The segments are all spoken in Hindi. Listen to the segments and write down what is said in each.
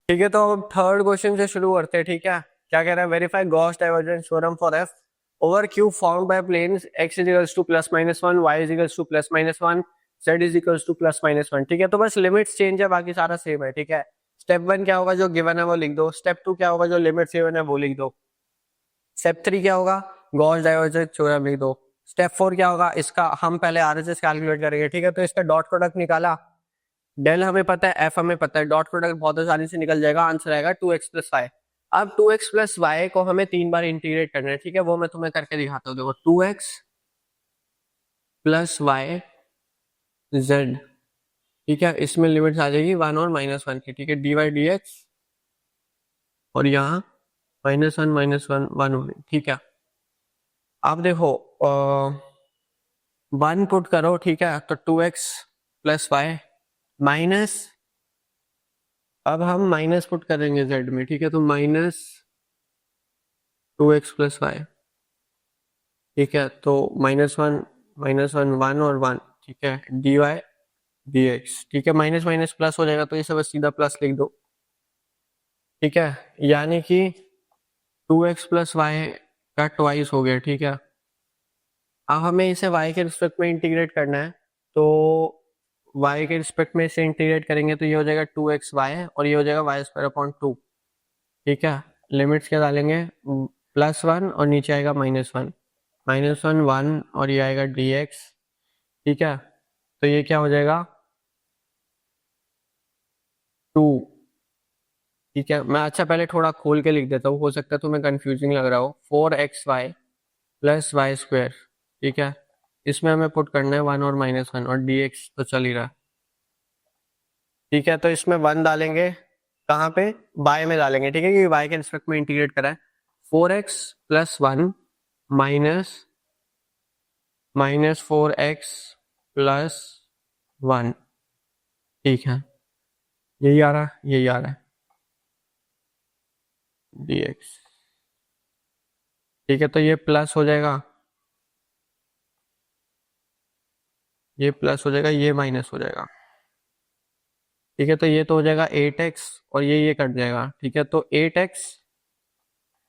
ठीक है, तो अब थर्ड क्वेश्चन से शुरू करते हैं। ठीक है, क्या कह रहा है, verify Gauss divergence theorem for F over Q found by planes x is equals to plus minus one, y is equals to plus minus one, z is equals to plus minus one. ठीक है, तो बस लिमिट्स चेंज है, बाकी सारा सेम है। ठीक है, स्टेप वन क्या होगा, जो गिवन है वो लिख दो। स्टेप टू क्या होगा, जो लिमिट गिवन है वो लिख दो। स्टेप थ्री क्या होगा, गॉस डाइवर्जेंस थ्योरम लिख दो। स्टेप फोर क्या होगा, इसका हम पहले आरएचएस कैलकुलेट करेंगे। ठीक है, तो इसका डॉट प्रोडक्ट निकाला, डेल हमें पता है, एफ हमें पता है, डॉट प्रोडक्ट बहुत आसानी से निकल जाएगा, आंसर आएगा 2x+y। अब 2x+y को हमें 3 बार इंटीग्रेट करना है। ठीक है, वो मैं तुम्हें करके दिखाता हूँ। देखो 2x+y z, ठीक है, इसमें लिमिट्स आ जाएगी 1 और -1 की। ठीक है, dy/dx और यहाँ -1 होगी। ठीक है, अब देखो 1 पुट करो। ठीक है, तो 2x+y माइनस, अब हम माइनस पुट करेंगे z में। ठीक है, तो -2x+y। ठीक है, तो -1 -1 और 1। ठीक है, dy/dx। ठीक है, माइनस माइनस प्लस हो जाएगा, तो ये सब सीधा प्लस लिख दो। ठीक है, यानी कि 2x+y का ट्वाइस हो गया। ठीक है, अब हमें इसे y के रिस्पेक्ट में इंटीग्रेट करना है, तो y के रिस्पेक्ट में इसे इंटीग्रेट करेंगे तो ये हो जाएगा 2xy और ये हो जाएगा y² 2। ठीक है, लिमिट्स क्या डालेंगे, +1 और नीचे आएगा -1, -1 1 और ये आएगा dx। ठीक है, तो ये क्या हो जाएगा 2। ठीक है, मैं अच्छा पहले थोड़ा खोल के लिख देता हूँ, हो सकता है तुम्हें कंफ्यूजिंग लग रहा हो। 4xy + y²। ठीक है, इसमें हमें पुट करना है 1 और -1 और dx तो चल ही रहा है। ठीक है, तो इसमें 1 डालेंगे, कहाँ पे, बाय में डालेंगे। ठीक है, क्योंकि y के रिस्पेक्ट में इंटीग्रेट करा है। 4x + 1 -4x + 1। ठीक है, यही आ रहा है, यही आ रहा है dx। ठीक है, तो ये प्लस हो जाएगा, ये प्लस हो जाएगा, ये माइनस हो जाएगा। ठीक है, तो ये तो हो जाएगा 8x और ये कट जाएगा। ठीक है, तो 8x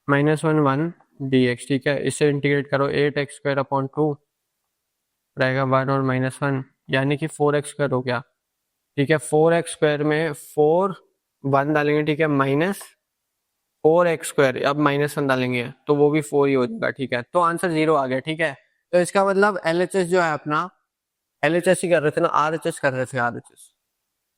-1 1 dx। ठीक है, इसे इंटीग्रेट करो, 8x² रहेगा 1 और -1, यानी कि 4x² हो गया। ठीक है, 4x² में 4 1 डालेंगे। ठीक है, -4x², अब -1 डालेंगे तो वो भी 4 ही हो जाएगा। ठीक है, तो आंसर 0 आ गया। ठीक है, तो इसका मतलब LHS जो है अपना, LHS ही कर रहे थे ना, RHS कर रहे थे, RHS।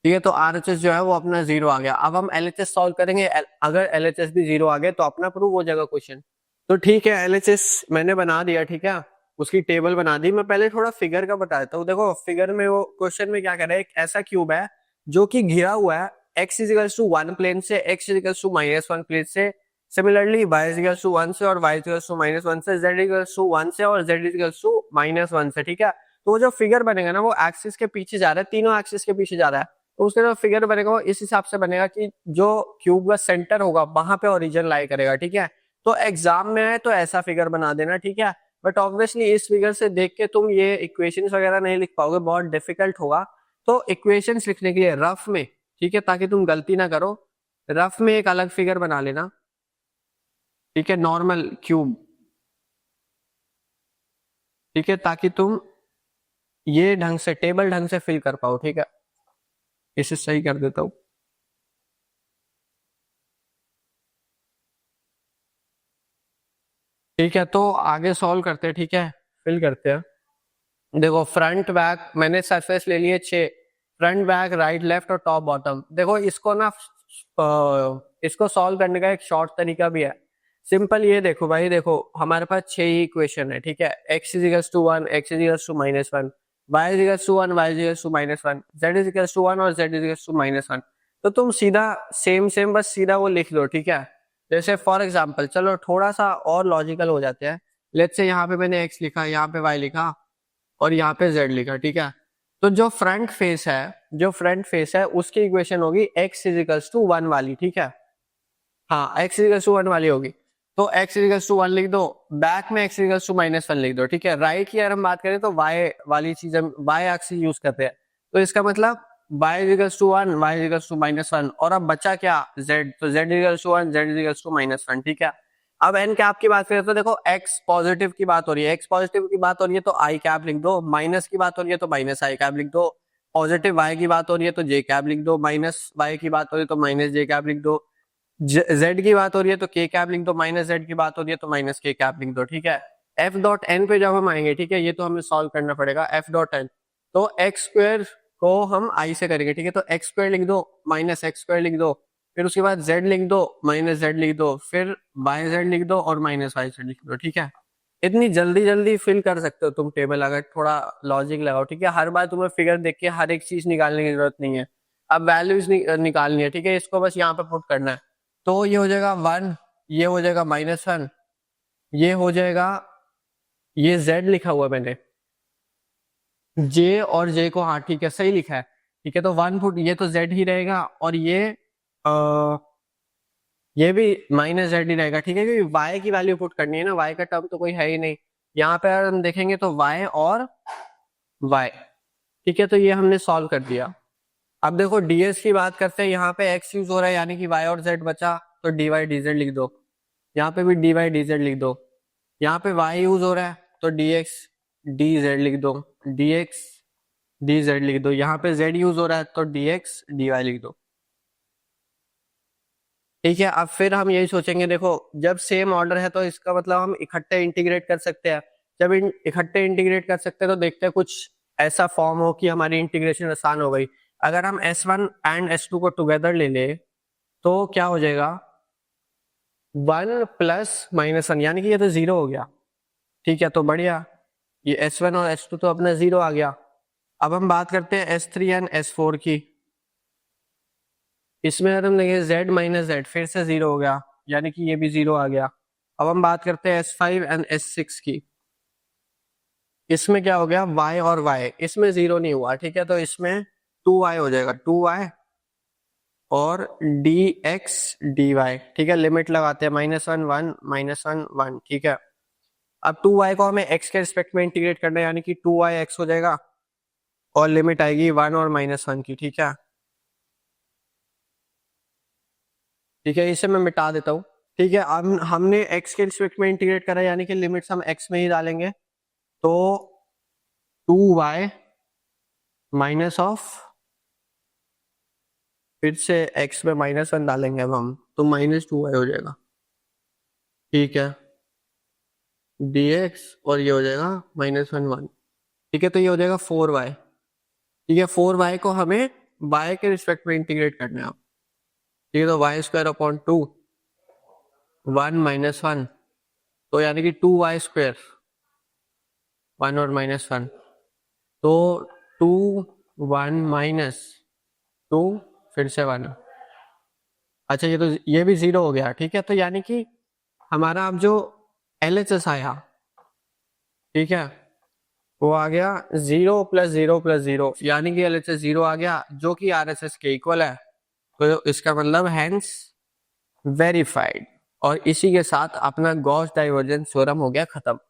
ठीक है, तो RHS जो है वो अपना 0 आ गया। अब हम LHS सॉल्व करेंगे, अगर LHS भी 0 आ गया तो अपना प्रूव हो जाएगा क्वेश्चन। तो ठीक है, LHS मैंने बना दिया। ठीक है, उसकी टेबल बना दी। मैं पहले थोड़ा फिगर का बता देता हूँ। देखो फिगर में, वो क्वेश्चन में क्या कर रहा है, एक ऐसा क्यूब है जो कि घिरा हुआ है x इजिकल्स टू 1 प्लेन से, x इजिकल्स टू -1 प्लेन से, सिमिलरली y इजिकल्स टू 1 से और y इजिकल्स टू -1 से, z इजिकल्स टू 1 से और z इजिकल्स टू -1 से। ठीक है, तो वो जो फिगर बनेगा ना, वो एक्सिस के पीछे जा रहा है, तीनों एक्सिस के पीछे जा रहा है। तो उसका जो फिगर बनेगा वो इस हिसाब से बनेगा कि जो क्यूब का सेंटर होगा वहां पे ओरिजिन लाई करेगा। ठीक है, तो एग्जाम में है तो ऐसा फिगर बना देना। ठीक है, बट ऑब्वियसली इस फिगर से देख के तुम ये इक्वेशंस वगैरह नहीं लिख पाओगे, बहुत डिफिकल्ट होगा। तो इक्वेशंस लिखने के लिए रफ में, ठीक है, ताकि तुम गलती ना करो, रफ में एक अलग फिगर बना लेना। ठीक है, नॉर्मल क्यूब। ठीक है, ताकि तुम ये ढंग से टेबल ढंग से फिल कर पाओ। ठीक है, इसे सही कर देता हूँ। ठीक है, तो आगे सॉल्व करते हैं। ठीक है, फिल करते हैं। देखो फ्रंट बैक मैंने सरफेस ले लिए 6, फ्रंट बैक राइट लेफ्ट और टॉप बॉटम। देखो इसको ना इसको सॉल्व करने का एक शॉर्ट तरीका भी है, सिंपल। ये देखो भाई, देखो हमारे पास 6 ही इक्वेशन है। ठीक है, x equals to 1, x equals to -1, y equals to 1, y equals to -1, z equals to 1 और z इजिकल्स टू -1। तो तुम सीधा सेम सेम बस सीधा वो लिख लो। ठीक है, जैसे फॉर एग्जांपल, चलो थोड़ा सा और लॉजिकल हो जाते हैं। लेट्स से यहाँ पे मैंने x लिखा, यहाँ पे y लिखा और यहाँ पे z लिखा। ठीक है, तो जो फ्रंट फेस है, जो फ्रंट फेस है उसकी इक्वेशन होगी x इजिकल्स टू 1 वाली। ठीक है, हाँ, x इजिकल्स टू 1 वाली होगी, तो x इजिकल्स टू 1 लिख दो, बैक में x इजिकल्स टू -1 लिख दो। ठीक है, राइट की अगर हम बात करें तो y वाली चीज हम y एक्सिस यूज करते हैं, तो इसका मतलब y equals to 1, y equals to -1, और अब बचा क्या z, तो z equals to 1, z equals to -1, ठीक है। अब n कैप की बात करें तो देखो x पॉजिटिव की बात हो रही है, x पॉजिटिव की बात हो रही है तो i कैप लिख दो, माइनस की बात हो रही है तो माइनस i कैप लिख दो, पॉजिटिव y की बात हो रही है तो j कैप लिख दो, माइनस y की बात हो रही है तो माइनस j कैप लिख दो, z की बात हो रही है तो k कैप लिख दो, माइनस z की बात हो रही है तो माइनस k कैप लिख दो, ठीक है। f डॉट n पे जब हम आएंगे, ठीक है, ये तो हमें सॉल्व करना पड़ेगा। f डॉट n तो x स्क्वायर को हम i से करेंगे, ठीक है, तो x स्क्वायर लिख दो, माइनस x स्क्वायर लिख दो, फिर उसके बाद z लिख दो, माइनस z लिख दो, फिर yz लिख दो और माइनस yz लिख दो, ठीक है। इतनी जल्दी जल्दी फिल कर सकते हो तुम टेबल, अगर थोड़ा लॉजिक लगाओ, ठीक है। हर बार तुम्हें फिगर देख के हर एक चीज निकालने की जरूरत नहीं है, अब वैल्यूज निकालनी है, ठीक है, इसको बस यहाँ पे पुट करना है। तो ये हो जाएगा 1, ये हो जाएगा -1, ये हो जाएगा, ये z लिखा हुआ मैंने, j और j को, हाँ ठीक है सही लिखा है, ठीक है, तो 1 पुट, ये तो z ही रहेगा और ये भी माइनस z ही रहेगा, ठीक है, क्योंकि y की वैल्यू पुट करनी है ना, y का टर्म तो कोई है ही नहीं यहाँ पे। अगर हम देखेंगे तो y और y, ठीक है, तो ये हमने सॉल्व कर दिया। अब देखो ds की बात करते हैं, यहाँ पे x यूज हो रहा है यानी कि y और z बचा, तो dy dz लिख दो, यहाँ पे भी dy dz लिख दो, यहाँ पे y यूज हो रहा है तो dx dz लिख दो, dx dz लिख दो, यहाँ पे z यूज हो रहा है तो dx dy लिख दो, ठीक है। अब फिर हम यही सोचेंगे, देखो जब सेम ऑर्डर है तो इसका मतलब हम इकट्ठे इंटीग्रेट कर सकते हैं, जब इकट्ठे इंटीग्रेट कर सकते हैं तो देखते हैं कुछ ऐसा फॉर्म हो कि हमारी इंटीग्रेशन आसान हो गई। अगर हम s1 एंड s2 को टुगेदर ले ले तो क्या हो जाएगा, 1 प्लस -1, यानी कि ये तो 0 हो गया, ठीक है, तो बढ़िया, ये s1 और s2 तो अपना 0 आ गया। अब हम बात करते हैं s3 एंड s4 की, इसमें अगर हम देखें z माइनस z फिर से 0 हो गया, यानी कि ये भी 0 आ गया। अब हम बात करते हैं s5 एंड s6 की, इसमें क्या हो गया, y और y, इसमें 0 नहीं हुआ, ठीक है, तो इसमें 2y हो जाएगा, 2y और dx dy, ठीक है, लिमिट लगाते हैं, -1 1 -1 1, ठीक है। अब 2y को हमें x के रिस्पेक्ट में इंटीग्रेट करना है, यानी कि 2yx हो जाएगा और लिमिट आएगी 1 और -1 की, ठीक है, ठीक है, इसे मैं मिटा देता हूँ, ठीक है। अब हमने x के रिस्पेक्ट में इंटीग्रेट करा, यानी कि लिमिट्स हम x में ही डालेंगे, तो 2y माइनस ऑफ, फिर से x में -1 डालेंगे अब हम, तो -2y हो जाएगा, ठीक है, dx और ये हो जाएगा -1 1, ठीक है, तो ये हो जाएगा 4y, ठीक है, 4y को हमें y के रिस्पेक्ट में इंटीग्रेट करना है, ठीक है, तो y² अपॉन 2 1 -1, तो यानी कि 2y², 1 और -1, तो 2 1 -2 फिर से 1, अच्छा ये भी 0 हो गया, ठीक है, तो यानी कि हमारा अब जो LHS आया, ठीक है, वो आ गया 0 + 0 + 0, यानी कि LHS 0 आ गया, जो कि RHS के इक्वल है, तो इसका मतलब हैंस वेरीफाइड, और इसी के साथ अपना गॉस डाइवर्जेंस थ्योरम हो गया खत्म।